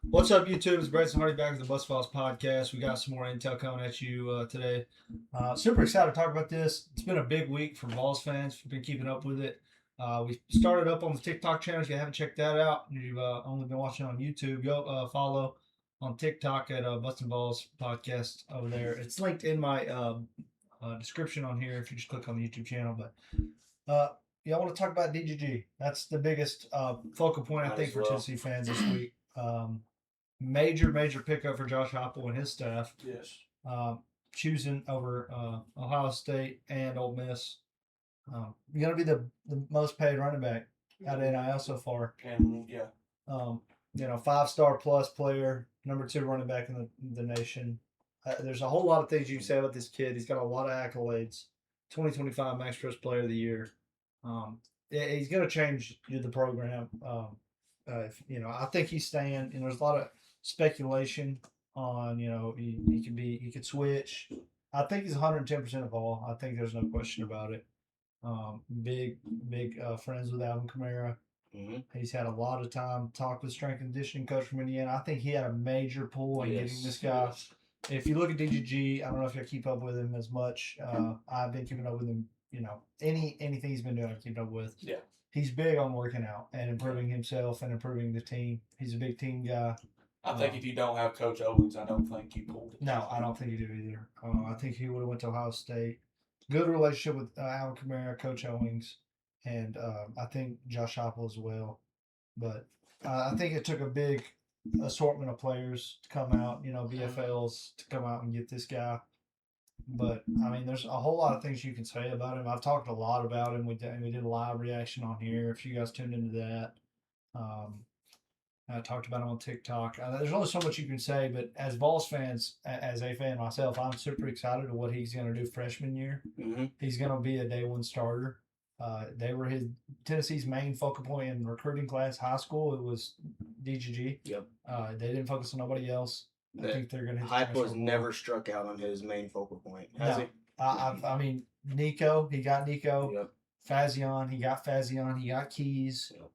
What's up, YouTube? It's Bryson Hardy back with the BustinVols Podcast. We got some more intel coming at you today. Super excited to talk about this. It's been a big week for Vols fans. We've been keeping up with it. We started up on the TikTok channel. If you haven't checked that out, you've only been watching on YouTube, go follow on TikTok at BustinVols Podcast over there. It's linked in my description on here if you just click on the YouTube channel. But I want to talk about DGG. That's the biggest focal point, I think, for Tennessee fans this week. Major pickup for Josh Heupel and his staff. Yes. Choosing over Ohio State and Ole Miss. You're going to be the most paid running back out of NIL so far. And, yeah. 5-star plus player, number 2 running back in the nation. There's a whole lot of things you can say about this kid. He's got a lot of accolades. 2025 Max Trust Player of the Year. He's going to change the program. I think he's staying. There's a lot of speculation on, he could switch. I think he's 110% of all. I think there's no question about it. Big friends with Alvin Kamara. Mm-hmm. He's had a lot of time. Talked with strength and conditioning coach from Indiana. I think he had a major pull in getting this guy. Yes. If you look at DGG, I don't know if you keep up with him as much. I've been keeping up with him. Anything he's been doing, I've kept up with. Yeah. He's big on working out and improving himself and improving the team. He's a big team guy. I think if you don't have Coach Owens, I don't think you pulled it. No, I don't think you do either. I think he would have went to Ohio State. Good relationship with Alvin Kamara, Coach Owens, and I think Josh Heupel as well. But I think it took a big assortment of players to come out, BFLs to come out and get this guy. But, there's a whole lot of things you can say about him. I've talked a lot about him. We did a live reaction on here. If you guys tuned into that. I talked about him on TikTok. There's only so much you can say, but as Vols fans, as a fan myself, I'm super excited to what he's going to do freshman year. Mm-hmm. He's going to be a day one starter. They were Tennessee's main focal point in recruiting class. High school, it was DGG. Yep. They didn't focus on nobody else. I think they're going to. Hype was never struck out on his main focal point, has he? Nico. He got Nico. Yep. Fazion. He got Fazion. He got Keys. Yep.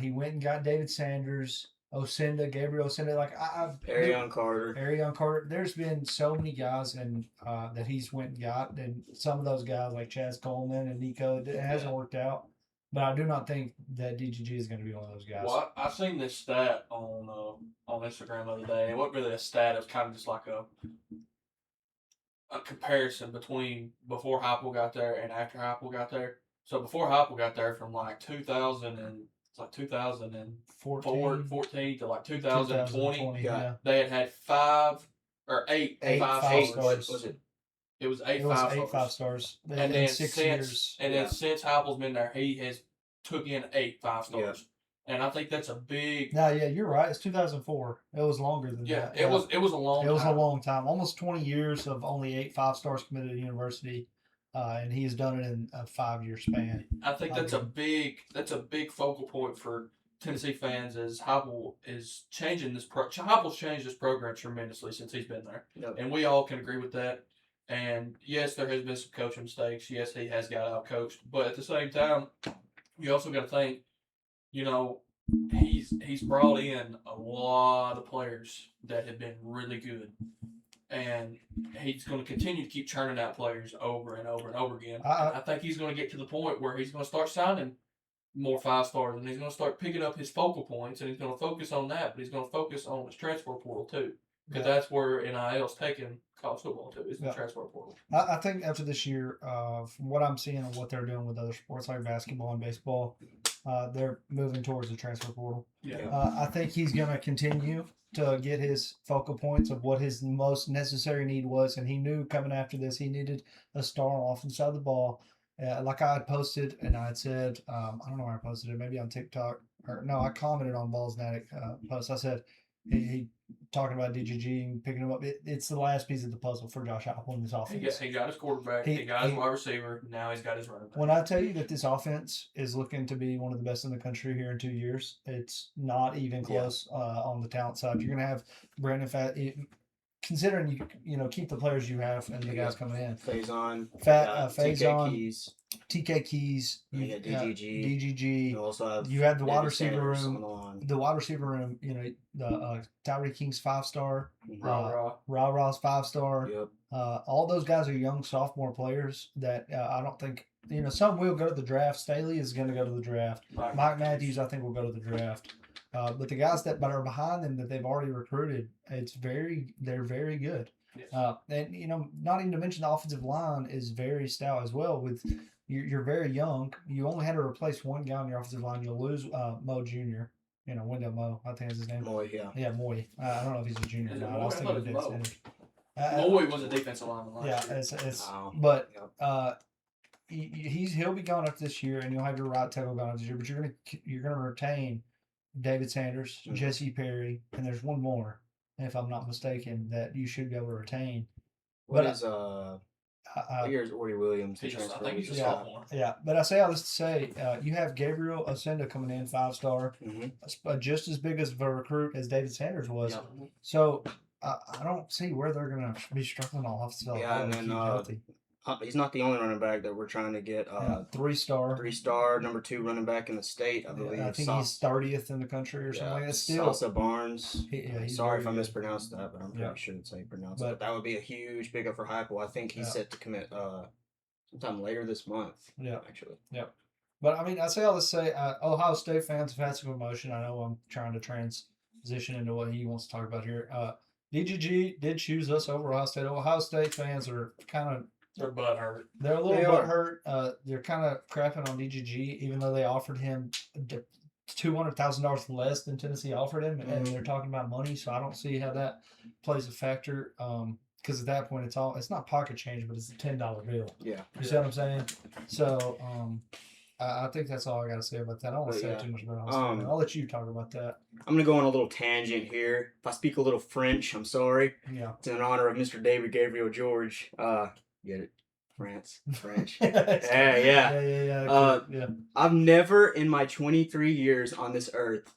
He went and got David Sanders, Gabriel Osenda. Arion Carter. Arion Carter. There's been so many guys that he's went and got, and some of those guys like Chaz Coleman and Nico, it hasn't worked out. But I do not think that DGG is going to be one of those guys. Well, I seen this stat on Instagram the other day. It wasn't really a stat. It was kind of just like a comparison between before Heupel got there and after Heupel got there. So before Heupel got there, from like 2014 to like 2020, they had 8 5-stars. Was it? It was 8 It was 5-stars. 8 5-stars. And then 6 years. since Heupel's been there, he has took in 8 5-stars. And I think that's a big. No, yeah, you're right. It's 2004. It was longer than that. It was a long time. It was a long time. Almost 20 years of only 8 5-stars committed to university. And he has done it in a 5-year span. I think that's a big focal point for Tennessee fans, as Heupel is changing this. Heupel's changed this program tremendously since he's been there, and we all can agree with that. And yes, there has been some coaching mistakes. Yes, he has got out coached, but at the same time, you also got to think, he's brought in a lot of players that have been really good. And he's going to continue to keep churning out players over and over and over again. I think he's going to get to the point where he's going to start signing more 5-stars, and he's going to start picking up his focal points, and he's going to focus on that, but he's going to focus on his transfer portal too, because that's where NIL's taking college football to, is the transfer portal. I think after this year, from what I'm seeing and what they're doing with other sports like basketball and baseball, they're moving towards the transfer portal. I think he's going to continue to get his focal points of what his most necessary need was, and he knew coming after this he needed a star on the offensive side of the ball. Like I had posted, and I had said, I don't know where I posted it, maybe on TikTok, I commented on Vols Fanatic post. I said, he talking about DGG and picking him up. It's the last piece of the puzzle for Josh Heupel in this offense. He got his quarterback. He got his wide receiver. Now he's got his running back. When I tell you that this offense is looking to be one of the best in the country here in 2 years, it's not even close on the talent side. You're going to have considering you keep the players you have and the guys coming in. Faison, Faison, TK Keys, you got DGG. DGG. You also have the wide receiver room. The wide receiver room, the Tyree King's 5-star, Raw's 5-star. Yep. All those guys are young sophomore players that I don't think some will go to the draft. Staley is going to go to the draft. Right. Mike Matthews, I think, will go to the draft. But the guys that are behind them that they've already recruited, they're very good. Yes. And not even to mention the offensive line is very stout as well. With you're very young. You only had to replace one guy on your offensive line. You'll lose Mo Jr. Wendell Mo, I think is his name. Moy, yeah. Yeah, Moy. I don't know if he's a junior or not. I was thinking of Mo. Moy was a defensive lineman last year. But he'll be gone after this year, and you'll have your right tackle gone after this year. But you're gonna retain David Sanders, Jesse Perry, and there's one more, if I'm not mistaken, that you should be able to retain. What year is Ordy Williams? I think he's a sophomore. Yeah, but I say all this to say, you have Gabriel Ascenda coming in 5-star, just as big as of a recruit as David Sanders was. Yeah. So I don't see where they're going to be struggling on offensive. Yeah, and then he's not the only running back that we're trying to get. 3-star. 3-star, number 2 running back in the state, I believe. I think he's 30th in the country or something like that. Still, Salsa Barnes. Sorry if I mispronounced that, but I'm pretty sure that's how you pronounce it. But that would be a huge pickup for Heupel. I think he's set to commit sometime later this month. Yeah, actually. Yeah. But I say all this to say, Ohio State fans have had some emotion. I know I'm trying to transition into what he wants to talk about here. DGG did choose us over Ohio State. Ohio State fans are kind of. They're butthurt. They're a little butthurt. They're kind of crapping on DGG, even though they offered him $200,000 less than Tennessee offered him, and they're talking about money. So I don't see how that plays a factor. Because at that point, it's not pocket change, but it's a $10 bill. Yeah, you see what I'm saying? So I think that's all I got to say about that. I don't want to say too much about it. I'll let you talk about that. I'm going to go on a little tangent here. If I speak a little French, I'm sorry. Yeah. It's in honor of Mr. David Gabriel George. Get it? French. Yeah. I've never in my 23 years on this earth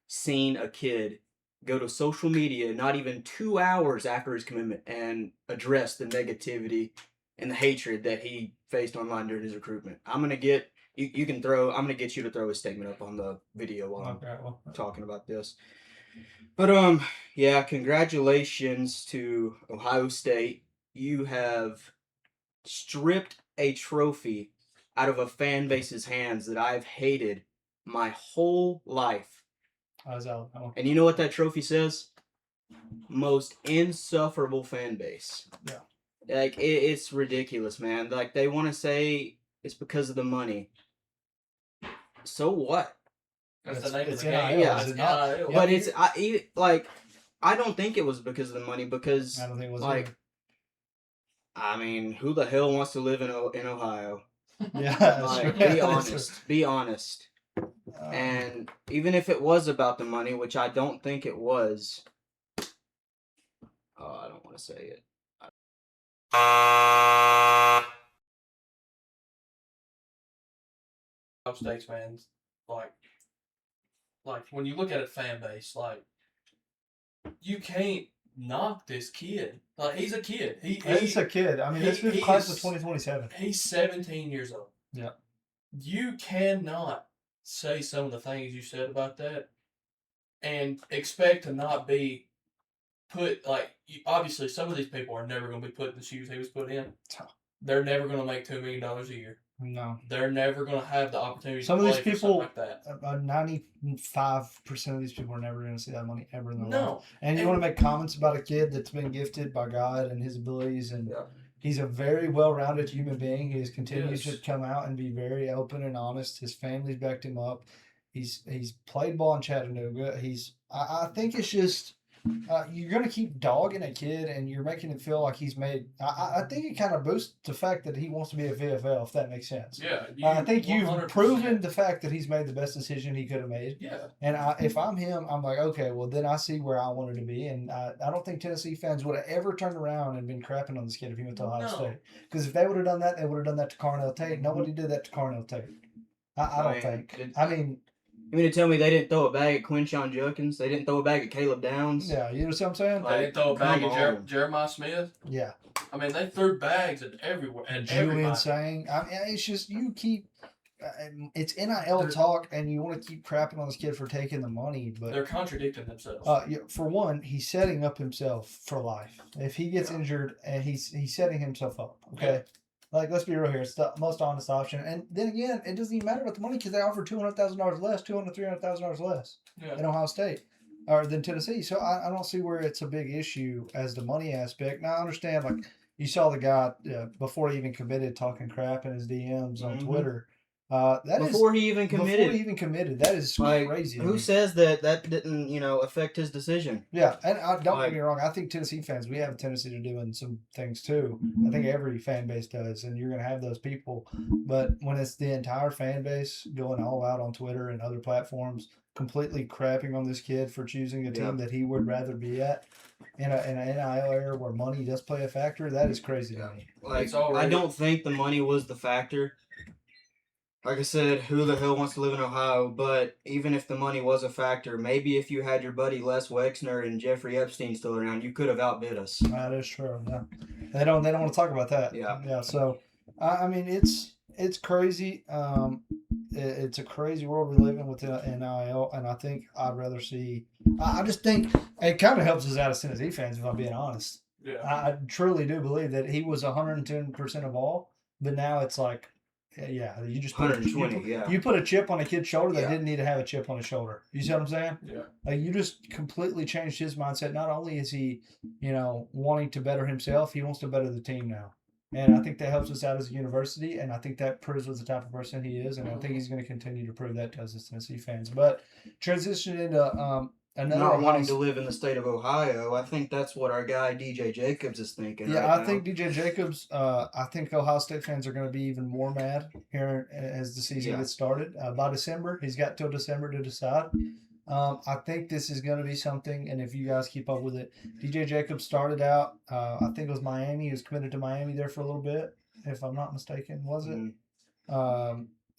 seen a kid go to social media not even 2 hours after his commitment and address the negativity and the hatred that he faced online during his recruitment. I'm gonna get you to throw a statement up on the video while I'm talking about this. But congratulations to Ohio State. You have stripped a trophy out of a fan base's hands that I've hated my whole life. And you know what that trophy says? Most insufferable fan base. Yeah. Like, it's ridiculous, man. Like, they want to say it's because of the money. So what? That's the name of the game. Yeah. But I don't think it was because of the money, because I don't think it was either. Who the hell wants to live in Ohio? Yeah, Be honest. And even if it was about the money, which I don't think it was, I don't want to say it. Ohio State fans, like when you look at a fan base, like, you can't knock this kid. Like, he's a kid. He's a kid. This is class of 2027. He's 17 years old. Yeah. You cannot say some of the things you said about that and expect to not be put, obviously some of these people are never going to be put in the shoes he was put in. They're never going to make $2 million a year. No. They're never going to have the opportunity to play for something like that. 95% of these people are never going to see that money ever in their life. No. And you want to make comments about a kid that's been gifted by God and his abilities, and he's a very well-rounded human being. He has continued to come out and be very open and honest. His family's backed him up. He's played ball in Chattanooga. I think it's just you're going to keep dogging a kid and you're making him feel like he's made. I think it kind of boosts the fact that he wants to be a VFL, if that makes sense. Yeah. I think you've 100%. Proven the fact that he's made the best decision he could have made. Yeah. And if I'm him, I'm like, okay, well, then I see where I wanted to be. And I don't think Tennessee fans would have ever turned around and been crapping on this kid if he went to Ohio State. Because if they would have done that, they would have done that to Carnell Tate. Nobody did that to Carnell Tate. I don't think. You mean to tell me they didn't throw a bag at Quinshon Judkins? They didn't throw a bag at Caleb Downs? Yeah, you know what I'm saying? They didn't throw a bag at Jeremiah Smith? Yeah. I mean, they threw bags at everywhere. And Julian saying, I mean, it's just you keep. It's NIL talk, and you want to keep crapping on this kid for taking the money, but they're contradicting themselves. For one, he's setting up himself for life. If he gets injured, and he's setting himself up. Okay, like let's be real here. It's the most honest option. And then again, it doesn't even matter about the money because they offer $200,000 less, $300,000 less in Ohio State or than Tennessee. So I don't see where it's a big issue as the money aspect. Now I understand, like you saw the guy before he even committed talking crap in his DMs on Twitter. Before he even committed, that is crazy. Who says that didn't, affect his decision? Yeah, and don't get me wrong. I think Tennessee fans, we have a tendency to doing some things too. I think every fan base does, and you're going to have those people. But when it's the entire fan base going all out on Twitter and other platforms, completely crapping on this kid for choosing a team that he would rather be at in an NIL era where money does play a factor, that is crazy to me. I don't think the money was the factor. Like I said, who the hell wants to live in Ohio? But even if the money was a factor, maybe if you had your buddy Les Wexner and Jeffrey Epstein still around, you could have outbid us. That is true. Yeah. They don't want to talk about that. Yeah. So, I mean, it's crazy. It's a crazy world we live in with NIL, and I think I'd rather see. I just think it kind of helps us out as Tennessee fans, if I'm being honest. Yeah. I truly do believe that he was 110% of all, but now it's like. Yeah, you just put 120. You put a chip on a kid's shoulder that didn't need to have a chip on his shoulder. You see what I'm saying? Yeah. Like you just completely changed his mindset. Not only is he, wanting to better himself, he wants to better the team now. And I think that helps us out as a university, and I think that proves what the type of person he is, and I think he's going to continue to prove that to us as Tennessee fans. But transition into not wanting to live in the state of Ohio, I think that's what our guy DJ Jacobs is thinking. Yeah, I think DJ Jacobs. I think Ohio State fans are going to be even more mad here as the season gets started. By December, he's got till December to decide. I think this is going to be something, and if you guys keep up with it, DJ Jacobs started out. I think it was Miami. He was committed to Miami there for a little bit, if I'm not mistaken. Was it?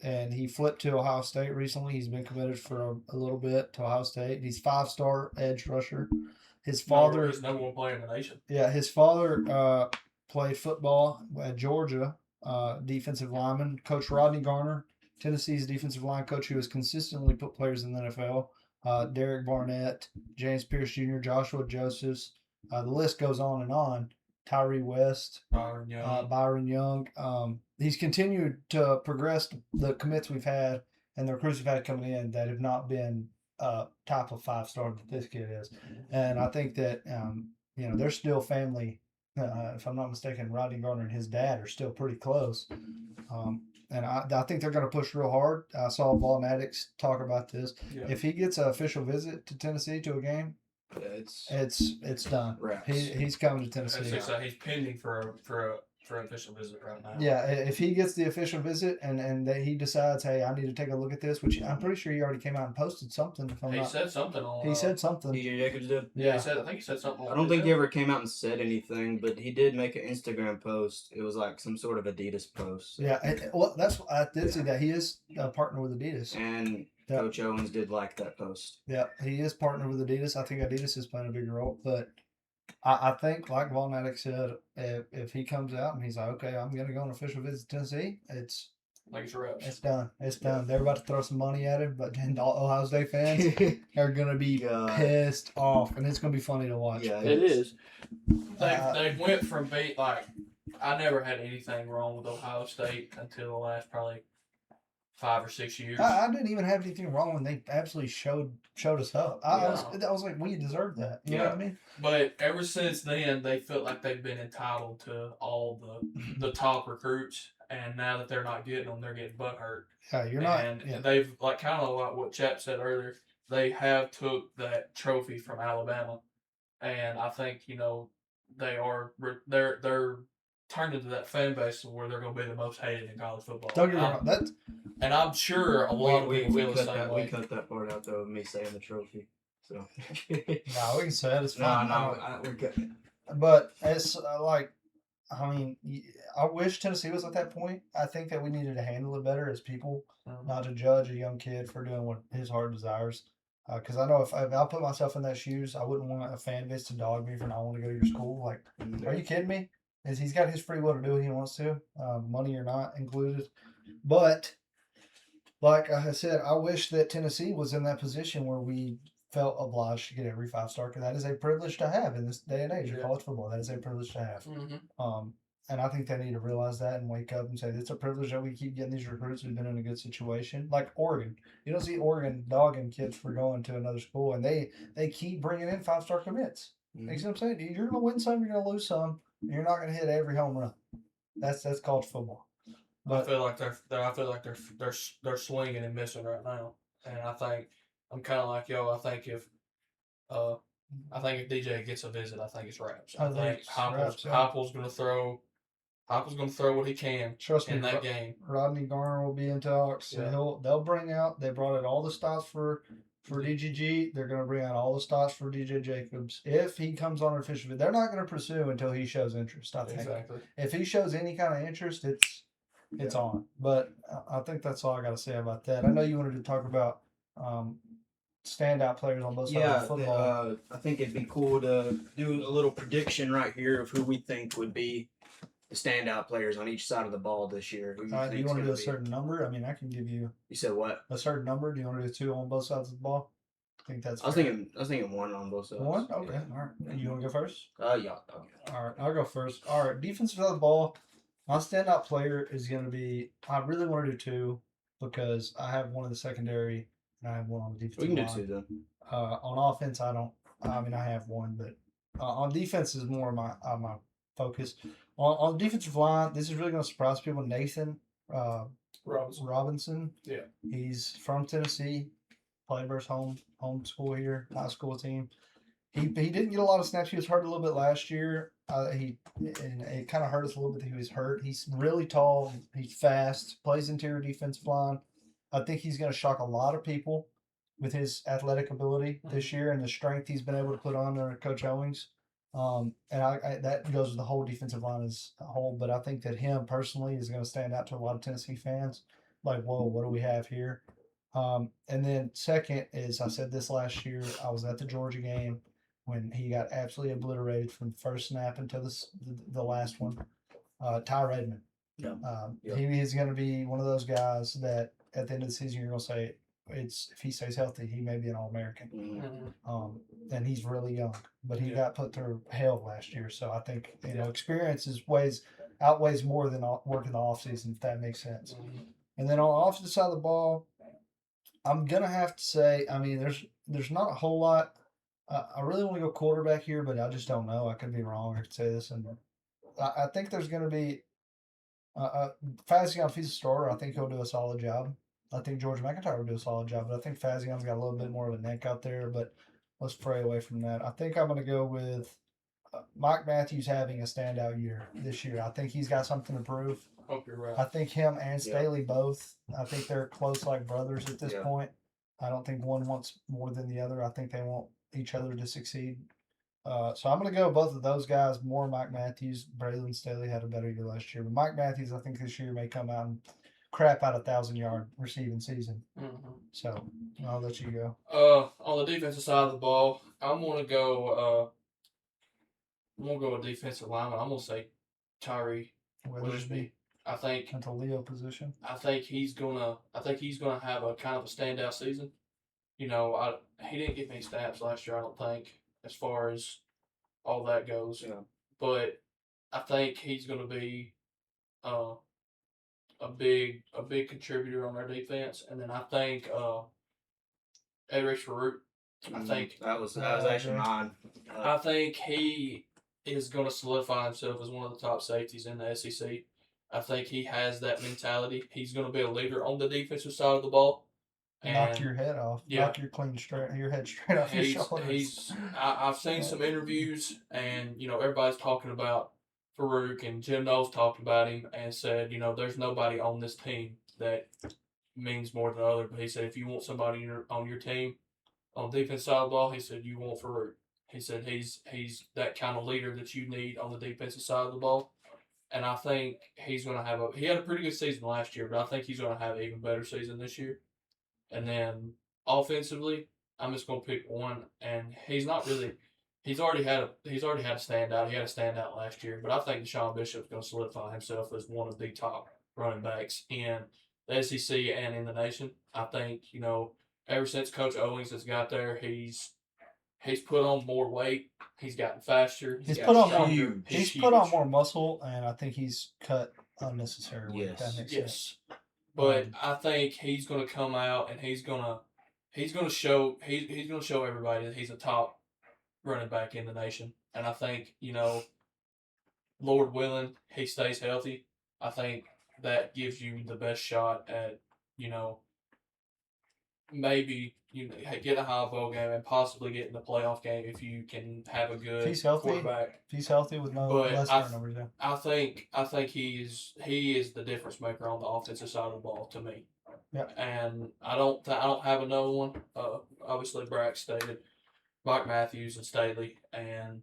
And he flipped to Ohio State recently. He's been committed for a little bit to Ohio State. He's 5-star edge rusher. His father is number one player in the nation. Yeah, his father played football at Georgia, defensive lineman. Coach Rodney Garner, Tennessee's defensive line coach, who has consistently put players in the NFL. Derek Barnett, James Pierce Jr., Joshua Josephs. The list goes on and on. Tyree West, Byron Young. He's continued to progress the commits we've had and the recruits we've had coming in that have not been top of 5-star that this kid is. And I think that, they're still family. If I'm not mistaken, Rodney Garner and his dad are still pretty close. And I think they're going to push real hard. I saw Vaughn Addicts talk about this. Yeah. If he gets an official visit to Tennessee to a game, it's done. He's coming to Tennessee. He's pending for an official visit right now. Yeah, if he gets the official visit and he decides, hey, I need to take a look at this, which I'm pretty sure he already came out and posted something. He said something on. He said something. DJ Jacobs did. Yeah, I think he said something. I don't think he ever came out and said anything, but he did make an Instagram post. It was like some sort of Adidas post. Yeah, I did see that he is a partner with Adidas. And Coach Owens did like that post. Yeah, he is partnered with Adidas. I think Adidas is playing a bigger role, but I think, like Vaughn Addicts said, if he comes out and he's like, okay, I'm going to go on an official visit to Tennessee, it's done. It's done. They're about to throw some money at him, but then all Ohio State fans are going to be pissed off, and it's going to be funny to watch. Yeah, it is. They went from being like, I never had anything wrong with Ohio State until the last probably 5 or 6 years. I didn't even have anything wrong when they absolutely showed us up. I was like, we deserve that. You know what I mean? But ever since then, they felt like they've been entitled to all the top recruits, and now that they're not getting them, they're getting butthurt. Yeah, you're not. And they've kind of like what Chap said earlier. They have took that trophy from Alabama, and I think they're turned into that fan base where they're going to be the most hated in college football. Don't get me wrong. And I'm sure a lot of people feel the same way. We cut that part out, though, of me saying the trophy. So. No, we can say it. It's fine. No, we're good. But it's like, I mean, I wish Tennessee was at that point. I think that we needed to handle it better as people, not to judge a young kid for doing what his heart desires. Because I know if I put myself in that shoes, I wouldn't want a fan base to dog me for not wanting to go to your school. Like, are you kidding me? He's got his free will to do what he wants to, money or not included. But like I said, I wish that Tennessee was in that position where we felt obliged to get every 5-star, because that is a privilege to have in this day and age of college football. That is a privilege to have. And I think they need to realize that and wake up and say it's a privilege that we keep getting these recruits who've been in a good situation. Like Oregon, you don't see Oregon dogging kids for going to another school, and they keep bringing in 5-star commits. You see what I'm saying? You're gonna win some, you're gonna lose some. And you're not gonna hit every home run. That's college football. But I feel like they're swinging and missing right now, and I think I'm kind of like I think if DJ gets a visit, I think it's wraps. I think Heupel's gonna throw. Heupel's gonna throw what he can. Trust me, in that game. Rodney Garner will be in talks. Yeah. They'll bring out. They brought in all the stops for DGG. They're gonna bring out all the stops for DJ Jacobs if he comes on officially. They're not gonna pursue until he shows interest. I think. Exactly. If he shows any kind of interest, it's on. But I think that's all I got to say about that. I know you wanted to talk about standout players on both sides of football. I think it'd be cool to do a little prediction right here of who we think would be the standout players on each side of the ball this year. Do you want to do a certain number? I mean, I can give you. You said what? A certain number? Do you want to do 2 on both sides of the ball? I think that's. I was thinking 1 on both sides. 1? Okay, yeah. All right. You want to go first? Yeah. Okay. All right, I'll go first. All right, defensive side of the ball. My standout player is going to be. I really want to do 2 because I have one in the secondary and I have one on the defensive line. We can do 2 then. On offense, I don't. I mean, I have one, but on defense is more my focus. On the defensive line, this is really going to surprise people. Nathan Robinson. Yeah, he's from Tennessee. Played versus home school here, high school team. He didn't get a lot of snaps. He was hurt a little bit last year. And it kind of hurt us a little bit that he was hurt. He's really tall. He's fast. Plays interior defensive line. I think he's going to shock a lot of people with his athletic ability this year and the strength he's been able to put on under Coach Owings. And that goes with the whole defensive line as a whole. But I think that him personally is going to stand out to a lot of Tennessee fans. Like, whoa, what do we have here? And then second is, I said this last year, I was at the Georgia game when he got absolutely obliterated from first snap until the last one. Ty Redmond. Yeah. He is going to be one of those guys that at the end of the season you're going to say, if he stays healthy, he may be an All-American. Mm-hmm. And he's really young, but he got put through hell last year. So I think experience outweighs more than working the offseason, if that makes sense. Mm-hmm. And then on the offensive side of the ball, I'm gonna have to say, I mean, there's not a whole lot. I really want to go quarterback here, but I just don't know. I could be wrong. I could say this, and I think there's going to be Fazion. If he's a starter, I think he'll do a solid job. I think George McIntyre will do a solid job, but I think Fazion's got a little bit more of a neck out there. But let's pray away from that. I think I'm going to go with Mike Matthews having a standout year this year. I think he's got something to prove. Hope you're right. I think him and Staley both. I think they're close like brothers at this point. I don't think one wants more than the other. I think they want each other to succeed. So I'm going to go both of those guys, more Mike Matthews. Braylon Staley had a better year last year. But Mike Matthews, I think this year may come out and crap out a 1,000-yard receiving season. Mm-hmm. So I'll let you go. On the defensive side of the ball, I'm going to go a defensive lineman. I'm going to say Tyree Witherspoon. I think at the Leo position. I think he's gonna have a kind of a standout season. You know, he didn't get many snaps last year, I don't think, as far as all that goes. Yeah. But I think he's gonna be a big contributor on their defense. And then I think Edric Farouk. I think that was actually mine. I think he is gonna solidify himself as one of the top safeties in the SEC. I think he has that mentality. He's going to be a leader on the defensive side of the ball. Knock your head off. Yeah. Knock your head straight off your shoulders. I've seen some interviews, and, everybody's talking about Farouk, and Jim Knowles talked about him and said, there's nobody on this team that means more than the other. But he said, if you want somebody on your team on the defensive side of the ball, he said, you want Farouk. He said he's that kind of leader that you need on the defensive side of the ball. And I think he's going to he had a pretty good season last year, but I think he's going to have an even better season this year. And then offensively, I'm just going to pick one, and he's already had a standout. He had a standout last year, but I think Deshaun Bishop's going to solidify himself as one of the top running backs in the SEC and in the nation. I think, ever since Coach Owens has got there, he's put on more weight. He's gotten faster. He's put on more muscle, and I think he's cut unnecessary weight. Yes. That makes sense. But I think he's going to come out and he's going to show everybody that he's a top running back in the nation. And I think, Lord willing, he stays healthy. I think that gives you the best shot at, maybe get a high bowl game and possibly get in the playoff game if you can have a good quarterback. If he's healthy with no less turnovers. I think he is the difference maker on the offensive side of the ball to me. Yeah. And I don't have another one. Obviously Brack stated Mike Matthews and Staley, and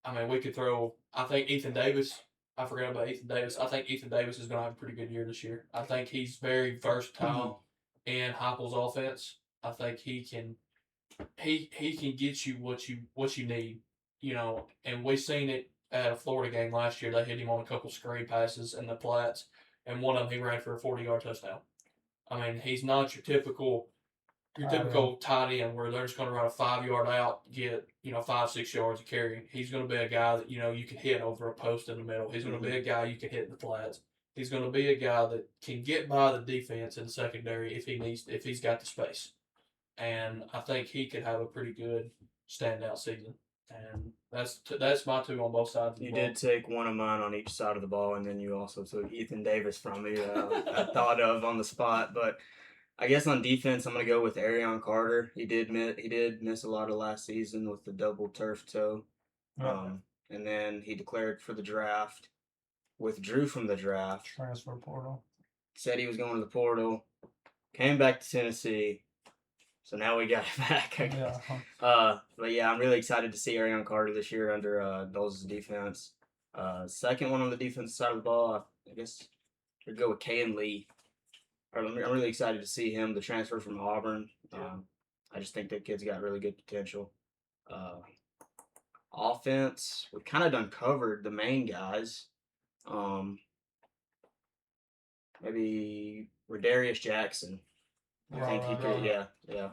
I mean we could throw. I think Ethan Davis. I forgot about Ethan Davis. I think Ethan Davis is going to have a pretty good year this year. I think he's very versatile in Heupel's offense. I think he can get you what you need, and we've seen it at a Florida game last year. They hit him on a couple screen passes in the flats, and one of them he ran for a 40-yard touchdown. I mean, he's not your typical tight end where they're just going to run a 5-yard out, get 5-6 yards of carry. He's going to be a guy that you can hit over a post in the middle. He's going to be a guy you can hit in the flats. He's going to be a guy that can get by the defense in the secondary if he's got the space. And I think he could have a pretty good standout season. And that's my two on both sides of the ball. You did take one of mine on each side of the ball, and then you also took Ethan Davis from me I thought of on the spot. But I guess on defense, I'm going to go with Arion Carter. He did miss a lot of last season with the double turf toe. And then he declared for the draft, withdrew from the draft. Transfer portal. Said he was going to the portal. Came back to Tennessee. So now we got it back. But yeah, I'm really excited to see Arion Carter this year under Vols' defense. Second one on the defensive side of the ball, I guess I'd go with Kayan Lee. I'm really excited to see him, the transfer from Auburn. I just think that kid's got really good potential. Offense, we've kind of done covered the main guys. Maybe Rodarius Jackson. I think he could, yeah.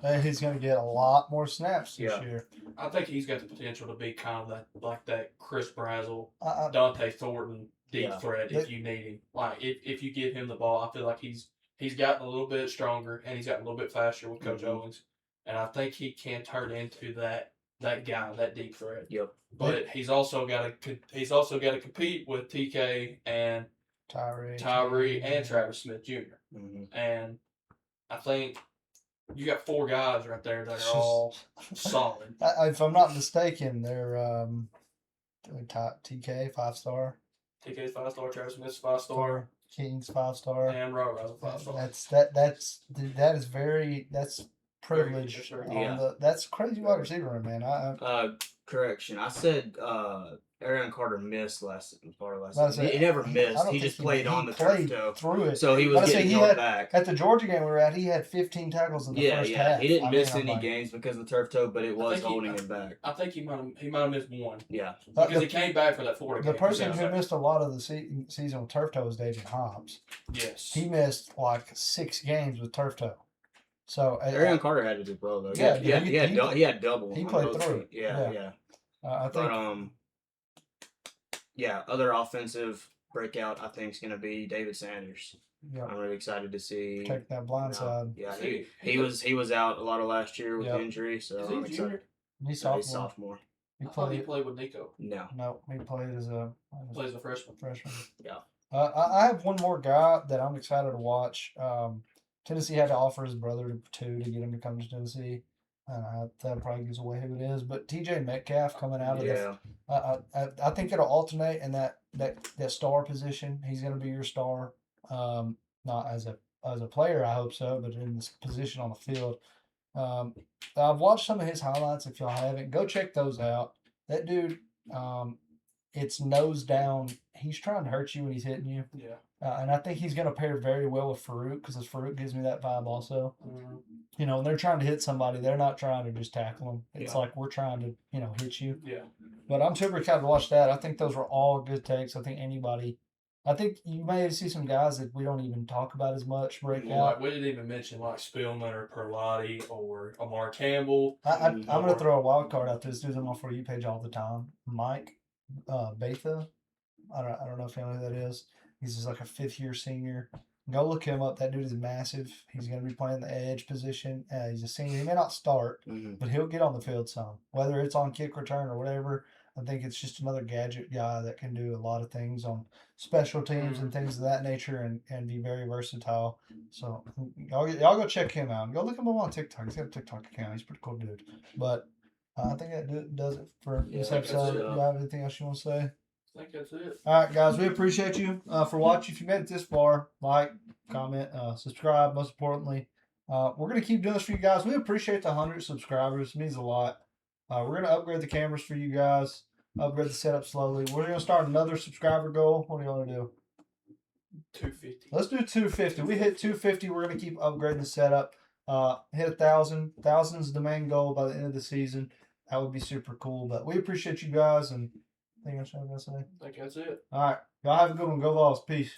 And he's going to get a lot more snaps this year. I think he's got the potential to be kind of that Chris Brazzell, Dante Thornton deep threat if you need him. Like if you give him the ball, I feel like he's gotten a little bit stronger and he's gotten a little bit faster with Coach Owens, and I think he can turn into that guy, that deep threat. Yep. But he's also got to compete with TK and Tyree and Travis Smith Jr. And I think you got 4 guys right there that are all solid. If I'm not mistaken, they're TK 5-star. TK's 5-star, Travis Smith's 5-star, King's 5-star, and Rower's 5-star. That's privilege. That's crazy wide receiver room, man. Correction. I said Arion Carter missed last season. He never missed. He just played on the turf toe. Through it. So he was getting held back. At the Georgia game we were at, he had 15 tackles in the first half. He didn't miss any games because of the turf toe, but it was holding him back. I think he might have missed one. Yeah. Because he came back for that Florida game. The person who missed a lot of the season with turf toe was David Hobbs. Yes. He missed like 6 games with turf toe. So Arion Carter had to do well though. Yeah, he had double. He played through. Yeah. I think. Other offensive breakout I think is going to be David Sanders. Yeah. I'm really excited to see. Take that blind side. Yeah, he was out a lot of last year with injury, so I'm excited. He's sophomore. He played with Nico. No, he played as a freshman. Yeah. I have one more guy that I'm excited to watch. Tennessee had to offer his brother to get him to come to Tennessee. That probably gives away who it is. But TJ Metcalf coming out of this, I think it'll alternate in that star position. He's going to be your star, not as a player, I hope so, but in this position on the field. I've watched some of his highlights. If y'all haven't, go check those out. That dude, it's nose down. He's trying to hurt you when he's hitting you. Yeah. And I think he's going to pair very well with Farouk because Farouk gives me that vibe also. Mm-hmm. You know, when they're trying to hit somebody, they're not trying to just tackle them. It's like we're trying to, you know, hit you. Yeah. But I'm super excited to watch that. I think those were all good takes. I think you may see some guys that we don't even talk about as much break out. Like, we didn't even mention like Spillman or Perlotti or Amar Campbell. I'm going to throw a wild card out there. This dude's on my For You page all the time. Mike Betha. I don't know if you know who that is. He's just like a 5th-year senior. Go look him up. That dude is massive. He's going to be playing the edge position. He's a senior. He may not start, but he'll get on the field some. Whether it's on kick return or whatever, I think it's just another gadget guy that can do a lot of things on special teams and things of that nature and be very versatile. So y'all go check him out. Go look him up on TikTok. He's got a TikTok account. He's a pretty cool dude. But I think that does it for this episode. Do you have anything else you want to say? I think that's it. All right, guys. We appreciate you for watching. If you made it this far, like, comment, subscribe. Most importantly, we're going to keep doing this for you guys. We appreciate the 100 subscribers. It means a lot. We're going to upgrade the cameras for you guys. Upgrade the setup slowly. We're going to start another subscriber goal. What do you want to do? 250. Let's do 250. We hit 250. We're going to keep upgrading the setup. Hit 1,000. 1,000 is the main goal by the end of the season. That would be super cool. But we appreciate you guys and. Anything else you want to say? I think that's it. All right. Y'all have a good one. Go Vols. Peace.